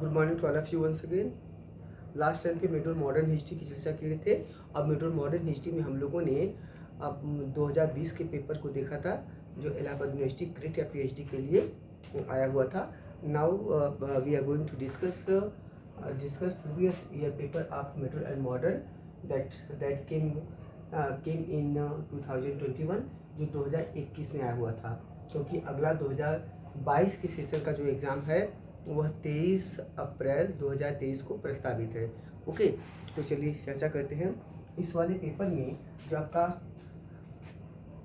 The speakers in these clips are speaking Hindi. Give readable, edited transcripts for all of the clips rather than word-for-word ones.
Good morning to all of you once again. Last time पे मेट्रो मॉडर्न हिस्ट्री की चर्चा किए थे। अब मेट्रो मॉडर्न हिस्ट्री में हम लोगों ने अब 2020 के पेपर को देखा था जो इलाहाबाद यूनिवर्सिटी ग्रेट या पीएचडी के लिए आया हुआ था। Now we are going to discuss previous year paper of metro and modern that came in 2021 जो 2021 में आया हुआ था, क्योंकि अगला 2022 के सेशन का जो एग्ज़ाम है वह 23 अप्रैल 2023 को प्रस्तावित है। ओके, तो चलिए चर्चा करते हैं। इस वाले पेपर में जो आपका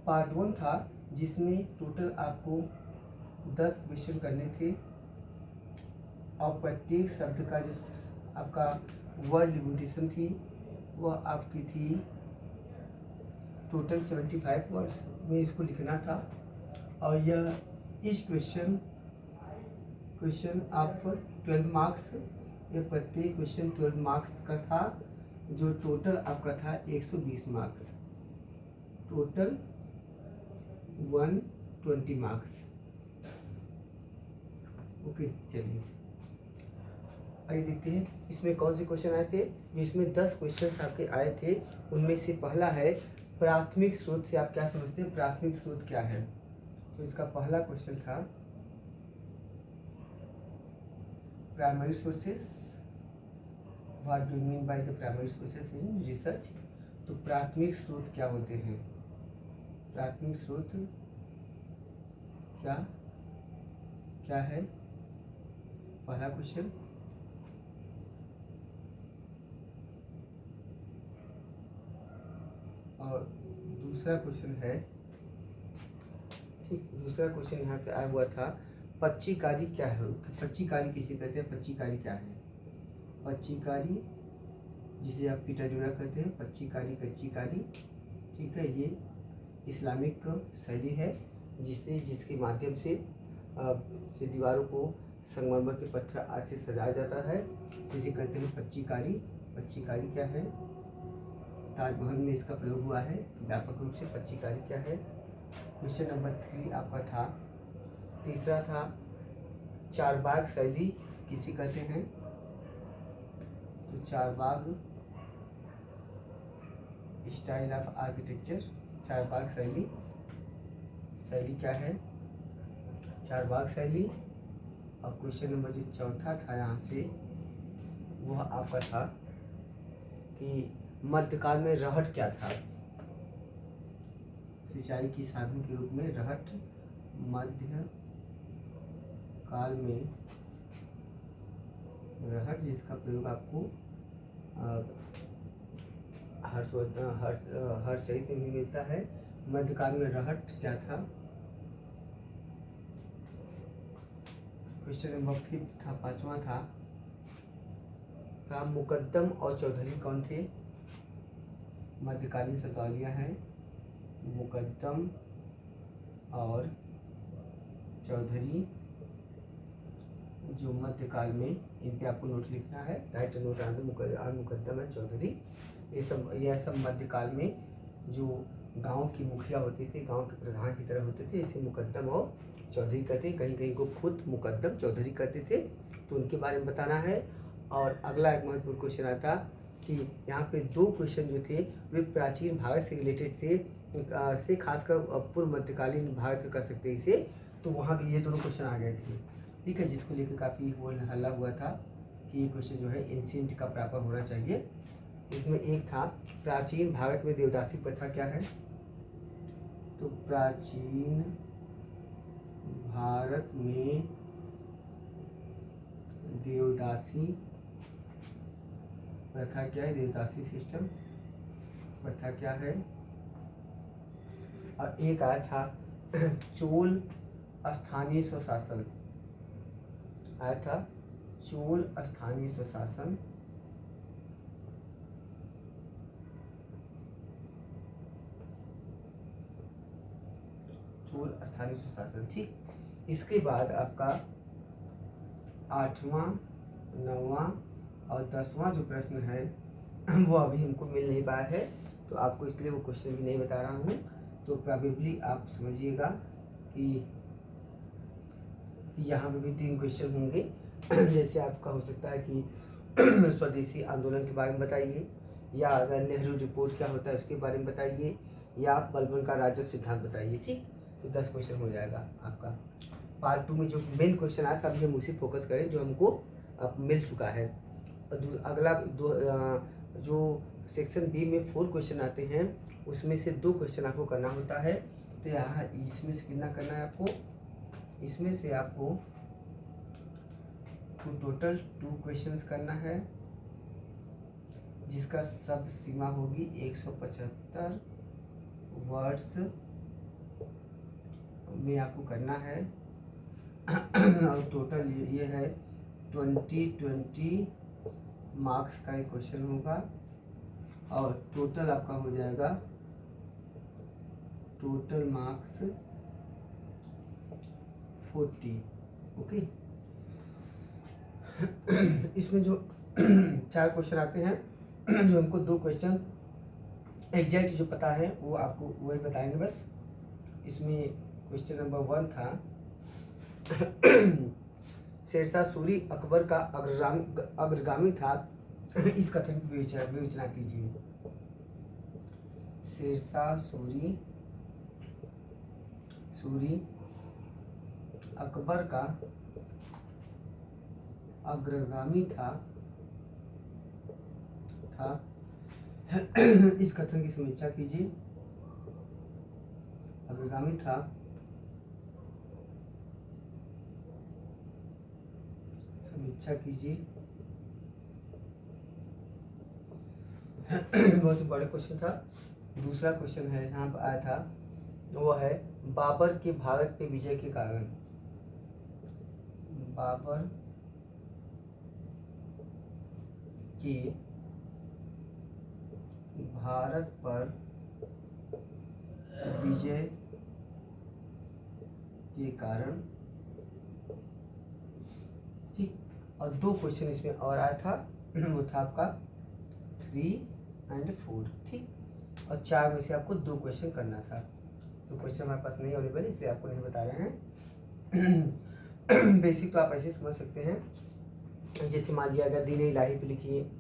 पार्ट 1 था जिसमें टोटल आपको 10 क्वेश्चन करने थे और प्रत्येक शब्द का जो आपका वर्ड लिमिटेशन थी वह आपकी थी टोटल 75 वर्ड्स में इसको लिखना था। और यह इस क्वेश्चन ऑफ 12 मार्क्स, ये प्रत्येक क्वेश्चन 12 मार्क्स का था, जो टोटल आपका था 120 मार्क्स, टोटल 120 मार्क्स। ओके, चलिए आइए देखते हैं इसमें कौन से क्वेश्चन आए थे। जो इसमें 10 क्वेश्चन आपके आए थे उनमें से पहला है प्राथमिक स्रोत से आप क्या समझते हैं, प्राथमिक स्रोत क्या है। तो इसका पहला क्वेश्चन था primary sources, what do you mean by the primary sources in research. तो प्राथमिक स्रोत क्या होते हैं, प्राथमिक स्रोत क्या क्या है, पहला क्वेश्चन। और दूसरा क्वेश्चन है, ठीक, दूसरा क्वेश्चन यहाँ पे आया हुआ था पच्चीकारी क्या है। पच्चीकारी किसे कहते हैं, पच्चीकारी क्या है। पच्चीकारी जिसे आप पिटाडोरा कहते हैं, पच्चीकारी कच्चीकारी, ठीक है, ये इस्लामिक शैली है जिसके माध्यम से दीवारों को संगमरमर के पत्थर आदि से सजाया जाता है, जिसे कहते हैं पच्चीकारी। पच्चीकारी क्या है, ताजमहल में इसका प्रयोग हुआ है व्यापक रूप से। पच्चीकारी क्या है। क्वेश्चन नंबर 3 आपका था, तीसरा था चारबाग शैली किसे कहते हैं। तो Charbagh style of architecture, Charbagh शैली क्या है, चारबाग शैली। और क्वेश्चन नंबर जो चौथा था यहाँ से वह आपका था कि मध्यकाल में रहट क्या था। सिंचाई की साधन के रूप में रहट, मध्य काल में रहट जिसका प्रयोग आपको हर साहित्य में मिलता है। मध्यकाल में रहट क्या था। क्वेश्चन नंबर 5 था, पांचवा था मुकद्दम और चौधरी कौन थे। मध्यकालीन शब्दावलियाँ हैं मुकद्दम और चौधरी, जो मध्यकाल में, इन पे आपको नोट लिखना है, राइट नोट आंसर मुकद्दम है चौधरी। यह सब मध्यकाल में जो गांव की मुखिया होते थे, गांव के प्रधान की तरह होते थे, इसे मुकद्दम और चौधरी कहते हैं। कहीं कहीं को खुद मुकद्दम चौधरी कहते थे, तो उनके बारे में बताना है। और अगला एक महत्वपूर्ण क्वेश्चन आता कि यहाँ पे 2 क्वेश्चन जो थे वे प्राचीन भारत से रिलेटेड थे, से खासकर पूर्व मध्यकालीन भारत कर सकते इसे, तो वहाँ भी ये दोनों क्वेश्चन आ गए थे, ठीक है, जिसको लेकर काफ़ी हल्ला हुआ था कि ये क्वेश्चन जो है एंशिएंट का प्रॉपर होना चाहिए। इसमें एक था प्राचीन भारत में देवदासी प्रथा क्या है। तो प्राचीन भारत में देवदासी प्रथा क्या है, देवदासी सिस्टम प्रथा क्या है। और एक आया था चोल स्थानीय स्वशासन, आया था चोल स्थानीय स्वशासन। चोल स्थानीय स्वशासन, ठीक। इसके बाद आपका 8वां 9वां और 10वां जो प्रश्न है वो अभी हमको मिल नहीं पाया है, तो आपको इसलिए वो क्वेश्चन भी नहीं बता रहा हूँ। तो प्रोबेबली आप समझिएगा कि यहाँ पे भी 3 क्वेश्चन होंगे। जैसे आपका हो सकता है कि स्वदेशी आंदोलन के बारे में बताइए, या अगर नेहरू रिपोर्ट क्या होता है उसके बारे में बताइए, या बलबन का राजस्व सिद्धांत बताइए। ठीक, तो 10 क्वेश्चन हो जाएगा आपका। पार्ट 2 में जो मेन क्वेश्चन आया था अभी हम उसी फोकस करें जो हमको अब मिल चुका है। अगला जो सेक्शन बी में 4 क्वेश्चन आते हैं उसमें से 2 क्वेश्चन आपको करना होता है। तो यहाँ इसमें से कितना करना है आपको, इसमें से आपको टोटल 2 क्वेश्चंस करना है, जिसका शब्द सीमा होगी 175 वर्ड्स में आपको करना है। और टोटल ये है 20 मार्क्स का एक क्वेश्चन होगा, और टोटल आपका हो जाएगा टोटल मार्क्स 40। ओके, इसमें जो 4 क्वेश्चन आते हैं, जो हमको 2 क्वेश्चन एग्जैक्ट जो पता है वो आपको वही बताएंगे बस। इसमें क्वेश्चन नंबर 1 था शेरशाह सूरी अकबर का अग्रगामी था, इस कथन की विवेचना कीजिए। शेरशाह सूरी अकबर का अग्रगामी था इस कथन की समीक्षा कीजिए। अग्रगामी था, समीक्षा कीजिए। बहुत बड़ा क्वेश्चन था। दूसरा क्वेश्चन है जहाँ पर आया था वो है बाबर के भारत पे विजय के कारण। बाबर के भारत पर विजय के कारण। ठीक, और 2 क्वेश्चन इसमें और आया था, वो था आपका 3 और 4। ठीक, और 4 में से आपको 2 क्वेश्चन करना था। 2 क्वेश्चन हमारे पास नहीं अवेलेबल इसलिए आपको नहीं बता रहे हैं। बेसिक तो आप ऐसे समझ सकते हैं, जैसे मान लिया गया दीन इलाही पे लिखिए,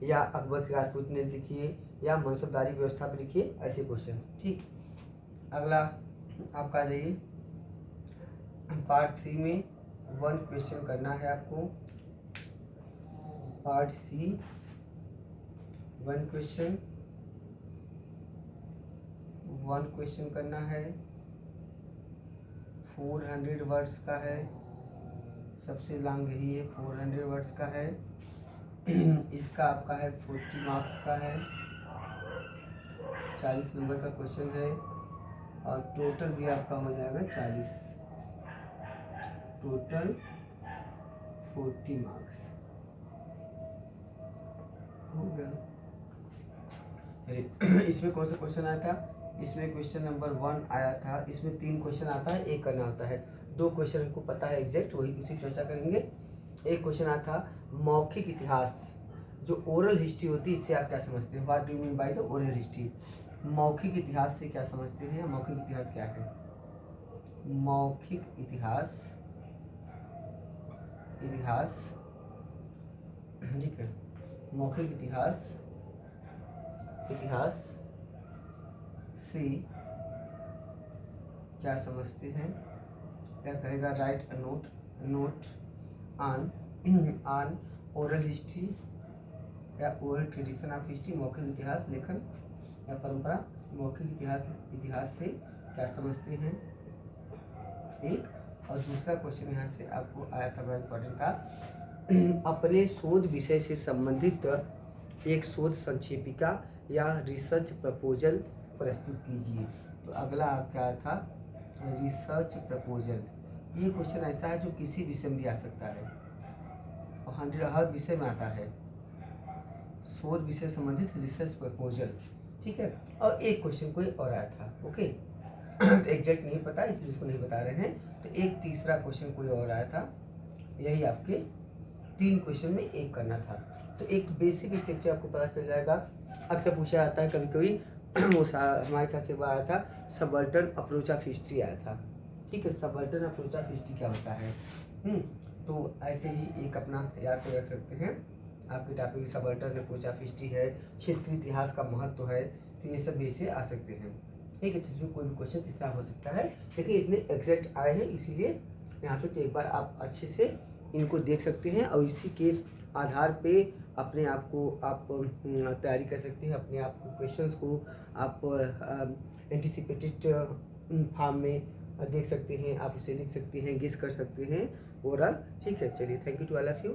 या अकबर के राजपूत ने लिखिए, या मनसबदारी व्यवस्था पे लिखिए, ऐसे क्वेश्चन। ठीक, अगला आपका आ जाइए पार्ट 3 में 1 क्वेश्चन करना है आपको। पार्ट सी 1 क्वेश्चन करना है, 400 वर्ड्स का है, सबसे लॉन्ग यही है, 400 वर्ड्स का है। इसका आपका है 40 मार्क्स का है, 40 नंबर का क्वेश्चन है, और टोटल भी आपका हो जाएगा 40, टोटल 40 मार्क्स हो गया। इसमें कौन सा क्वेश्चन आया था, इसमें क्वेश्चन नंबर 1 आया था। इसमें 3 क्वेश्चन आता है, एक करना होता है। 2 क्वेश्चन हमको पता है एग्जैक्ट, वही उसी चर्चा करेंगे। एक क्वेश्चन आया था मौखिक इतिहास, जो ओरल हिस्ट्री होती है, इससे आप क्या समझते हैं, what do you mean by the oral history. मौखिक इतिहास से क्या समझते हैं, मौखिक इतिहास क्या है। मौखिक इतिहास ठीक है, मौखिक इतिहास से क्या समझते हैं, क्या कहेगा, right a note on oral history या ओरल ट्रेडिशन ऑफ हिस्ट्री। मौखिक इतिहास लेखन या परंपरा, मौखिक इतिहास से क्या समझते हैं, एक। और दूसरा क्वेश्चन यहाँ से आपको आया था, बड़ा इंपॉर्टेंट था, अपने शोध विषय से संबंधित एक शोध संक्षेपिका या रिसर्च प्रपोजल प्रस्तुत कीजिए। तो अगला आपका आया था रिसर्च प्रपोजल। ये क्वेश्चन ऐसा है जो किसी विषय में भी आ सकता है, और हर विषय में आता है, शोध विषय संबंधित रिसर्च प्रपोजल। ठीक है, और एक क्वेश्चन कोई और आया था। ओके, तो एग्जैक्ट नहीं पता इसलिए उसको नहीं बता रहे हैं। तो एक तीसरा क्वेश्चन कोई और आया था, यही आपके 3 क्वेश्चन में एक करना था। तो एक बेसिक स्ट्रक्चर आपको पता चल जाएगा। अक्सर पूछा जाता है कभी कभी, वो हमारे ख्याल से वो आया था सबल्टन अप्रोच ऑफ हिस्ट्री आया था। ठीक है, सबल्टन अप्रोच ऑफ हिस्ट्री क्या होता है। तो ऐसे ही एक अपना याद कर रख सकते हैं। आपके टॉपिक सबअल्टर्न अप्रोच ऑफ हिस्ट्री है, क्षेत्रीय इतिहास का महत्व है, तो ये सब भी से आ सकते हैं। ठीक है, तो इसमें कोई भी क्वेश्चन इस तरह हो सकता है, लेकिन इतने एग्जैक्ट आए हैं इसीलिए यहाँ पे, तो एक बार आप अच्छे से इनको देख सकते हैं और इसी के आधार पे अपने आप को आप तैयारी कर सकते हैं, अपने आप को क्वेश्चंस को आप एंटिसिपेटेड फॉर्म में देख सकते हैं, आप उसे लिख सकते हैं, गेस कर सकते हैं ओवरऑल। ठीक है, चलिए, thank you to all of you.